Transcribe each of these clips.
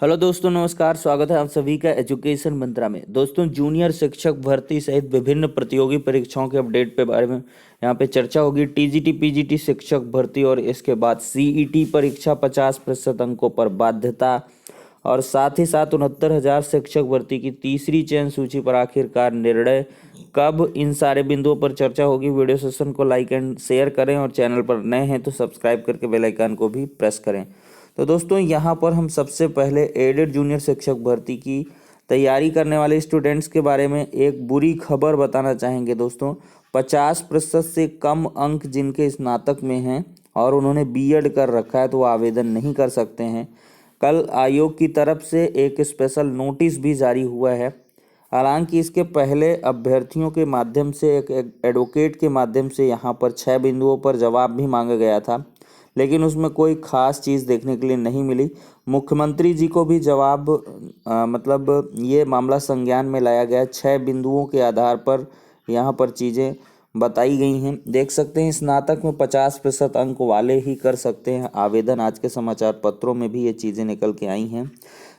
Hello दोस्तों, नमस्कार। स्वागत है आप सभी का एजुकेशन मंत्रा में। दोस्तों, जूनियर शिक्षक भर्ती सहित विभिन्न प्रतियोगी परीक्षाओं के अपडेट पे बारे में यहाँ पे चर्चा होगी। टीजीटी पीजीटी शिक्षक भर्ती और इसके बाद सीईटी परीक्षा 50% अंकों पर बाध्यता, और साथ ही साथ 69,000 शिक्षक भर्ती की तीसरी चयन सूची पर आखिरकार निर्णय कब, इन सारे बिंदुओं पर चर्चा होगी। वीडियो सेशन को लाइक एंड शेयर करें और चैनल पर नए हैं तो सब्सक्राइब करके बेल आइकन को भी प्रेस करें। तो दोस्तों, यहाँ पर हम सबसे पहले एडेड जूनियर शिक्षक भर्ती की तैयारी करने वाले स्टूडेंट्स के बारे में एक बुरी खबर बताना चाहेंगे। दोस्तों, 50% से कम अंक जिनके स्नातक में हैं और उन्होंने बीएड कर रखा है तो वो आवेदन नहीं कर सकते हैं। कल आयोग की तरफ से एक स्पेशल नोटिस भी जारी हुआ है। हालांकि इसके पहले अभ्यर्थियों के माध्यम से एक एडवोकेट के माध्यम से यहाँ पर 6 बिंदुओं पर जवाब भी मांगा गया था, लेकिन उसमें कोई खास चीज़ देखने के लिए नहीं मिली। मुख्यमंत्री जी को भी जवाब मतलब ये मामला संज्ञान में लाया गया। 6 बिंदुओं के आधार पर यहाँ पर चीज़ें बताई गई हैं। देख सकते हैं, स्नातक में 50% अंक वाले ही कर सकते हैं आवेदन। आज के समाचार पत्रों में भी ये चीज़ें निकल के आई हैं।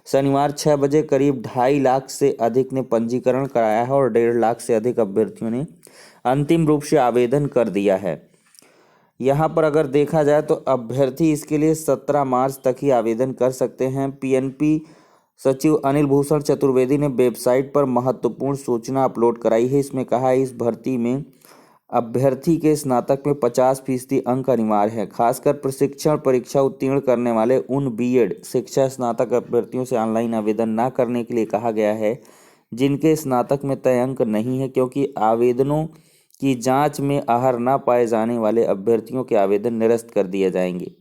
शनिवार 6 बजे करीब 2.5 लाख से अधिक ने पंजीकरण कराया है और 1.5 लाख से अधिक अभ्यर्थियों ने अंतिम रूप से आवेदन कर दिया है। यहाँ पर अगर देखा जाए तो अभ्यर्थी इसके लिए 17 मार्च तक ही आवेदन कर सकते हैं। पीएनपी सचिव अनिल भूषण चतुर्वेदी ने वेबसाइट पर महत्वपूर्ण सूचना अपलोड कराई है। इसमें कहा है, इस भर्ती में अभ्यर्थी के स्नातक में 50% अंक अनिवार्य है। खासकर प्रशिक्षण परीक्षा उत्तीर्ण करने वाले उन बीएड शिक्षा स्नातक अभ्यर्थियों से ऑनलाइन आवेदन न करने के लिए कहा गया है जिनके स्नातक में तय अंक नहीं है, क्योंकि आवेदनों की जांच में आहर न पाए जाने वाले अभ्यर्थियों के आवेदन निरस्त कर दिए जाएंगे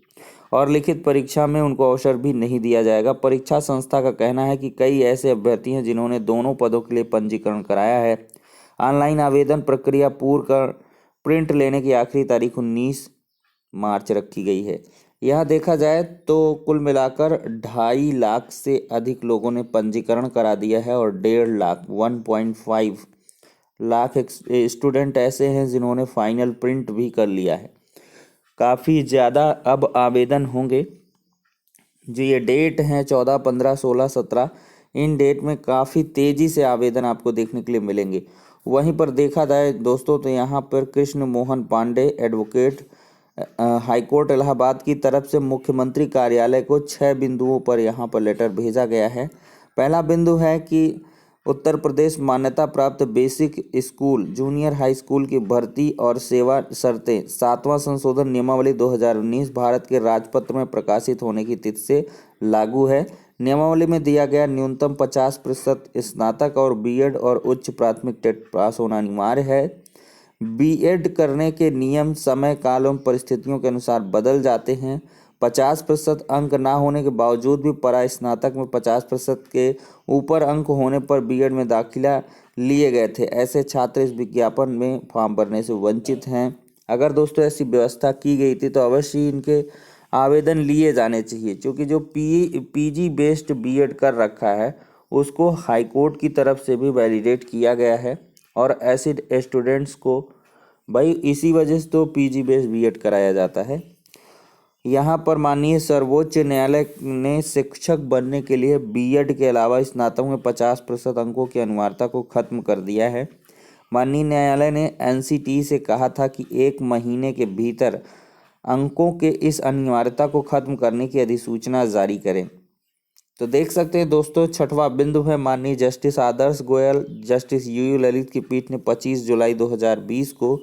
और लिखित परीक्षा में उनको अवसर भी नहीं दिया जाएगा। परीक्षा संस्था का कहना है कि कई ऐसे अभ्यर्थी हैं जिन्होंने दोनों पदों के लिए पंजीकरण कराया है। ऑनलाइन आवेदन प्रक्रिया पूर्ण कर प्रिंट लेने की आखिरी तारीख 19 मार्च रखी गई है। यह देखा जाए तो कुल मिलाकर 2.5 लाख से अधिक लोगों ने पंजीकरण करा दिया है और 1.5 लाख 1.5 लाख स्टूडेंट ऐसे हैं जिन्होंने फाइनल प्रिंट भी कर लिया है। काफ़ी ज़्यादा अब आवेदन होंगे। जो ये डेट हैं 14, 15, 16, 17, इन डेट में काफ़ी तेज़ी से आवेदन आपको देखने के लिए मिलेंगे। वहीं पर देखा जाए दोस्तों तो यहाँ पर कृष्ण मोहन पांडे एडवोकेट हाईकोर्ट इलाहाबाद की तरफ से मुख्यमंत्री कार्यालय को 6 बिंदुओं पर यहाँ पर लेटर भेजा गया है। पहला बिंदु है कि उत्तर प्रदेश मान्यता प्राप्त basic school junior high school की भर्ती और सेवा शर्तें 7वां संशोधन नियमावली 2019 भारत के राजपत्र में प्रकाशित होने की तिथि से लागू है। नियमावली में दिया गया न्यूनतम 50% स्नातक और बीएड और उच्च प्राथमिक टेट पास होना अनिवार्य है। बीएड करने के नियम समय काल एवं परिस्थितियों के अनुसार बदल जाते हैं। 50% अंक ना होने के बावजूद भी परा स्नातक में 50% के ऊपर अंक होने पर बीएड में दाखिला लिए गए थे ऐसे छात्र इस विज्ञापन में फॉर्म भरने से वंचित हैं। अगर दोस्तों ऐसी व्यवस्था की गई थी तो अवश्य ही इनके आवेदन लिए जाने चाहिए, क्योंकि जो पीजी बेस्ड बीएड कर रखा है उसको हाईकोर्ट की तरफ से भी वैलिडेट किया गया है और ऐसे स्टूडेंट्स को भाई इसी वजह से तो पीजी बेस्ड बीएड कराया जाता है। यहाँ पर माननीय सर्वोच्च न्यायालय ने शिक्षक बनने के लिए बीएड के अलावा स्नातक में 50% अंकों की अनिवार्यता को खत्म कर दिया है। माननीय न्यायालय ने एनसीटी से कहा था कि 1 महीने के भीतर अंकों के इस अनिवार्यता को खत्म करने की अधिसूचना जारी करें। तो देख सकते हैं दोस्तों, 6वां बिंदु है माननीय जस्टिस आदर्श गोयल जस्टिस यूयू ललित की पीठ ने 25 जुलाई 2020 को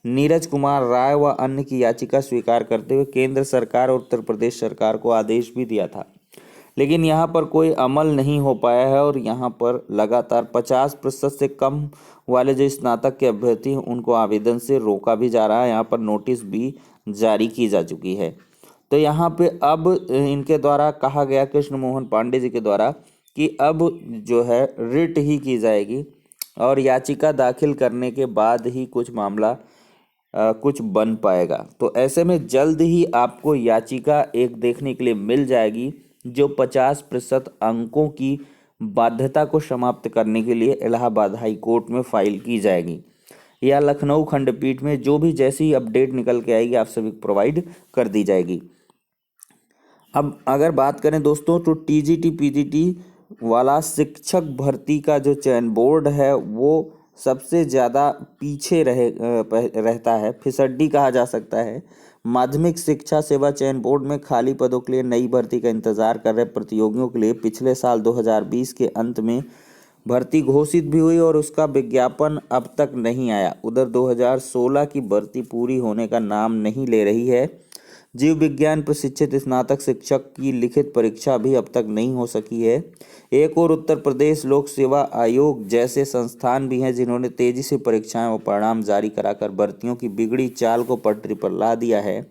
नीरज कुमार राय व अन्य की याचिका स्वीकार करते हुए केंद्र सरकार और उत्तर प्रदेश सरकार को आदेश भी दिया था, लेकिन यहाँ पर कोई अमल नहीं हो पाया है और यहाँ पर लगातार 50% से कम वाले जो स्नातक के अभ्यर्थी हैं उनको आवेदन से रोका भी जा रहा है। यहाँ पर नोटिस भी जारी की जा चुकी है। तो यहाँ पे अब इनके द्वारा कहा गया, कृष्ण मोहन पांडे जी के द्वारा, कि अब जो है रिट ही की जाएगी और याचिका दाखिल करने के बाद ही कुछ मामला कुछ बन पाएगा। तो ऐसे में जल्द ही आपको याचिका एक देखने के लिए मिल जाएगी जो 50% अंकों की बाध्यता को समाप्त करने के लिए इलाहाबाद हाई कोर्ट में फाइल की जाएगी या लखनऊ खंडपीठ में, जो भी जैसी अपडेट निकल के आएगी आप सभी को प्रोवाइड कर दी जाएगी। अब अगर बात करें दोस्तों तो टीजीटी पीजीटी वाला शिक्षक भर्ती का जो चयन बोर्ड है वो सबसे ज़्यादा पीछे रहता है, फिसड्डी कहा जा सकता है। माध्यमिक शिक्षा सेवा चयन बोर्ड में खाली पदों के लिए नई भर्ती का इंतजार कर रहे प्रतियोगियों के लिए पिछले साल 2020 के अंत में भर्ती घोषित भी हुई और उसका विज्ञापन अब तक नहीं आया। उधर 2016 की भर्ती पूरी होने का नाम नहीं ले रही है। जीव विज्ञान प्रशिक्षित स्नातक शिक्षक की लिखित परीक्षा भी अब तक नहीं हो सकी है। एक और उत्तर प्रदेश लोक सेवा आयोग जैसे संस्थान भी हैं जिन्होंने तेजी से परीक्षाएं और परिणाम जारी कराकर भर्तियों की बिगड़ी चाल को पटरी पर ला दिया है।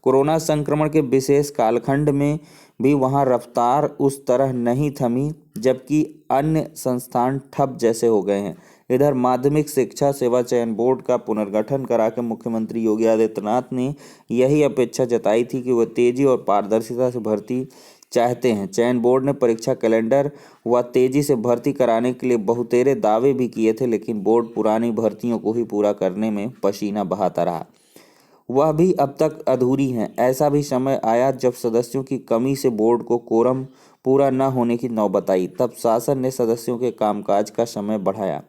कोरोना संक्रमण के विशेष कालखंड में भी वहां रफ्तार उस तरह नहीं थमी, जबकि अन्य संस्थान ठप जैसे हो गए हैं। इधर माध्यमिक शिक्षा सेवा चयन बोर्ड का पुनर्गठन कराकर मुख्यमंत्री योगी आदित्यनाथ ने यही अपेक्षा जताई थी कि वह तेजी और पारदर्शिता से भर्ती चाहते हैं। चयन बोर्ड ने परीक्षा कैलेंडर व तेजी से भर्ती कराने के लिए बहुतेरे दावे भी किए थे, लेकिन बोर्ड पुरानी भर्तियों को ही पूरा करने में पसीना बहाता रहा। वह भी अब तक अधूरी हैं। ऐसा भी समय आया जब सदस्यों की कमी से बोर्ड को कोरम पूरा न होने की नौबत आई। तब शासन ने सदस्यों के कामकाज का समय बढ़ाया।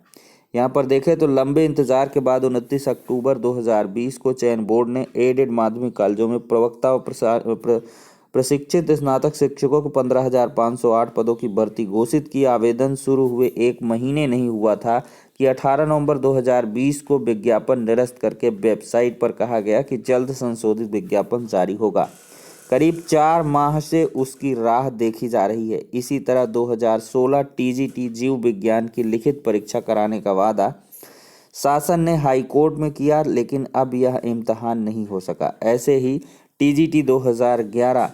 यहाँ पर देखें तो लंबे इंतजार के बाद 29 अक्टूबर 2020 को चयन बोर्ड ने एडेड माध्यमिक कॉलेजों में प्रवक्ता और प्रशिक्षित स्नातक शिक्षकों को 15,508 पदों की भर्ती घोषित की। आवेदन शुरू हुए एक महीने नहीं हुआ था कि 18 नवंबर 2020 को विज्ञापन निरस्त करके वेबसाइट पर कहा गया कि जल्द संशोधित विज्ञापन जारी होगा। करीब 4 माह से उसकी राह देखी जा रही है। इसी तरह 2016 टीजीटी जीव विज्ञान की लिखित परीक्षा कराने का वादा शासन ने हाई कोर्ट में किया, लेकिन अब यह इम्तहान नहीं हो सका। ऐसे ही टीजीटी 2011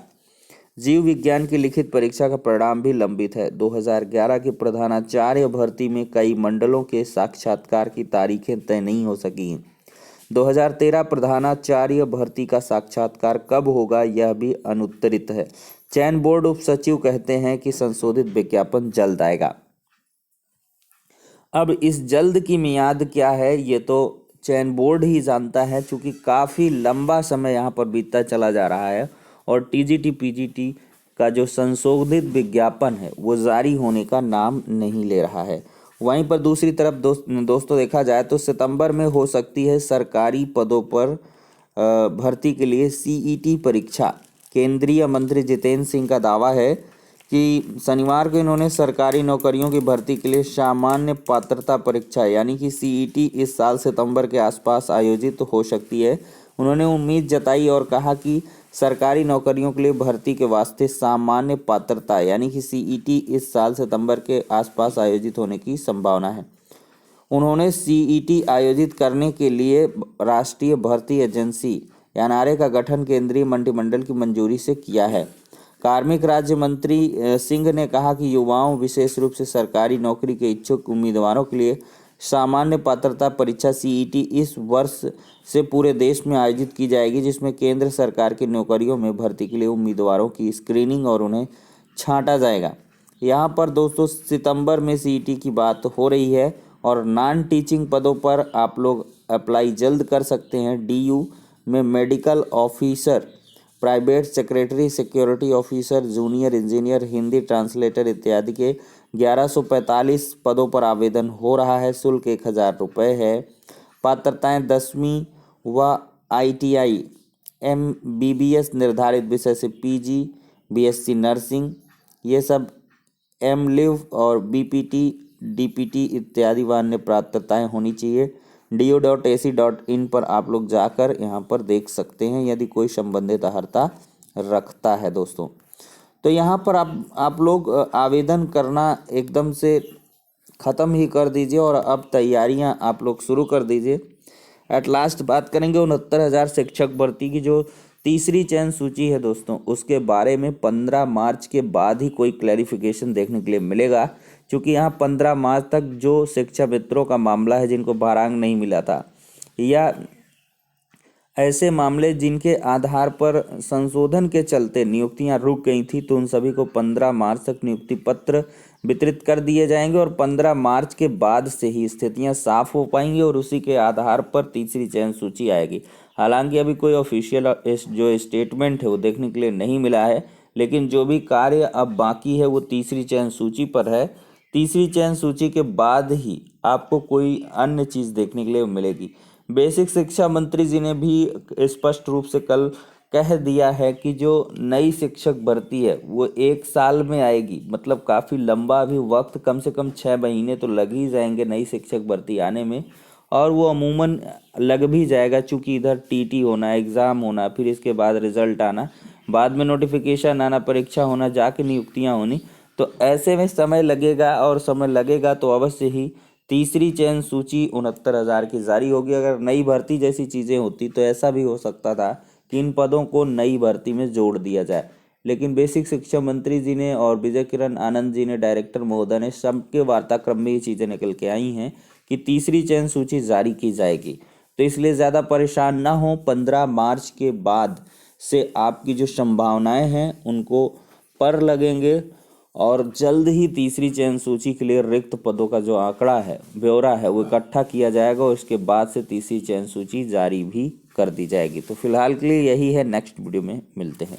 जीव विज्ञान की लिखित परीक्षा का परिणाम भी लंबित है। 2011 की प्रधानाचार्य भर्ती में कई मंडलों के साक्षात्कार की तारीखें तय नहीं हो सकी। 2013 प्रधानाचार्य भर्ती का साक्षात्कार कब होगा यह भी अनुत्तरित है। चयन बोर्ड उप सचिव कहते हैं कि संशोधित विज्ञापन जल्द आएगा। अब इस जल्द की मियाद क्या है ये तो चयन बोर्ड ही जानता है, क्योंकि काफ़ी लंबा समय यहाँ पर बीतता चला जा रहा है और टीजीटी पीजीटी का जो संशोधित विज्ञापन है वो जारी होने का नाम नहीं ले रहा है। वहीं पर दूसरी तरफ दोस्तों देखा जाए तो सितंबर में हो सकती है सरकारी पदों पर भर्ती के लिए सीईटी परीक्षा। केंद्रीय मंत्री जितेंद्र सिंह का दावा है कि शनिवार को इन्होंने सरकारी नौकरियों की भर्ती के लिए सामान्य पात्रता परीक्षा यानी कि सीईटी इस साल सितंबर के आसपास आयोजित हो सकती है। उन्होंने उम्मीद जताई और कहा कि सरकारी नौकरियों के लिए भर्ती के वास्ते सामान्य पात्रता यानी कि सीईटी इस साल सितंबर के आसपास आयोजित होने की संभावना है। उन्होंने सीईटी आयोजित करने के लिए राष्ट्रीय भर्ती एजेंसी एनआरए का गठन केंद्रीय मंत्रिमंडल की मंजूरी से किया है। कार्मिक राज्य मंत्री सिंह ने कहा कि युवाओं विशेष रूप से सरकारी नौकरी के इच्छुक उम्मीदवारों के लिए सामान्य पात्रता परीक्षा सीईटी इस वर्ष से पूरे देश में आयोजित की जाएगी, जिसमें केंद्र सरकार की नौकरियों में भर्ती के लिए उम्मीदवारों की स्क्रीनिंग और उन्हें छांटा जाएगा। यहाँ पर दोस्तों सितंबर में सीईटी की बात हो रही है और नॉन टीचिंग पदों पर आप लोग अप्लाई जल्द कर सकते हैं। डीयू में medical officer, private secretary, security officer, junior engineer, Hindi translator इत्यादि के 1145 पदों पर आवेदन हो रहा है। शुल्क 1,000 रुपये है। पात्रताएं 10वीं व आईटीआई एमबीबीएस निर्धारित विषय से पीजी, बीएससी नर्सिंग, ये सब एमलिव और बीपीटी, डीपीटी इत्यादि व अन्य पात्रताएं होनी चाहिए। du.ac.in पर आप लोग जाकर यहाँ पर देख सकते हैं यदि कोई संबंधित अर्हता रखता है दोस्तों। तो यहाँ पर आप लोग आवेदन करना एकदम से ख़त्म ही कर दीजिए और अब तैयारियाँ आप लोग शुरू कर दीजिए। एट लास्ट बात करेंगे 69,000 शिक्षक भर्ती की जो तीसरी चयन सूची है दोस्तों, उसके बारे में 15 मार्च के बाद ही कोई क्लैरिफिकेशन देखने के लिए मिलेगा, क्योंकि यहाँ 15 मार्च तक जो शिक्षा मित्रों का मामला है जिनको भारांक नहीं मिला था या ऐसे मामले जिनके आधार पर संशोधन के चलते नियुक्तियां रुक गई थी, तो उन सभी को 15 मार्च तक नियुक्ति पत्र वितरित कर दिए जाएंगे और 15 मार्च के बाद से ही स्थितियां साफ हो पाएंगी और उसी के आधार पर तीसरी चयन सूची आएगी। हालांकि अभी कोई ऑफिशियल जो स्टेटमेंट है वो देखने के लिए नहीं मिला है, लेकिन जो भी कार्य अब बाकी है वो तीसरी चयन सूची पर है। तीसरी चयन सूची के बाद ही आपको कोई अन्य चीज़ देखने के लिए मिलेगी। बेसिक शिक्षा मंत्री जी ने भी स्पष्ट रूप से कल कह दिया है कि जो नई शिक्षक भर्ती है वो 1 साल में आएगी, मतलब काफ़ी लंबा भी वक्त, कम से कम 6 महीने तो लग ही जाएंगे नई शिक्षक भर्ती आने में। और वो अमूमन लग भी जाएगा, चूंकि इधर टीटी होना, एग्ज़ाम होना, फिर इसके बाद रिजल्ट आना, बाद में नोटिफिकेशन आना, परीक्षा होना, जाके नियुक्तियां होनी, तो ऐसे में समय लगेगा। और समय लगेगा तो अवश्य ही तीसरी चयन सूची 69,000 की जारी होगी। अगर नई भर्ती जैसी चीज़ें होती तो ऐसा भी हो सकता था कि इन पदों को नई भर्ती में जोड़ दिया जाए, लेकिन बेसिक शिक्षा मंत्री जी ने और विजय किरण आनंद जी ने, डायरेक्टर महोदय ने, सबके वार्ताक्रम में ये चीज़ें निकल के आई हैं कि तीसरी चयन सूची जारी की जाएगी। तो इसलिए ज़्यादा परेशान ना हो, 15 मार्च के बाद से आपकी जो संभावनाएं हैं उनको पर लगेंगे और जल्द ही तीसरी चयन सूची के लिए रिक्त पदों का जो आंकड़ा है, ब्यौरा है, वो इकट्ठा किया जाएगा और उसके बाद से तीसरी चयन सूची जारी भी कर दी जाएगी। तो फिलहाल के लिए यही है, नेक्स्ट वीडियो में मिलते हैं।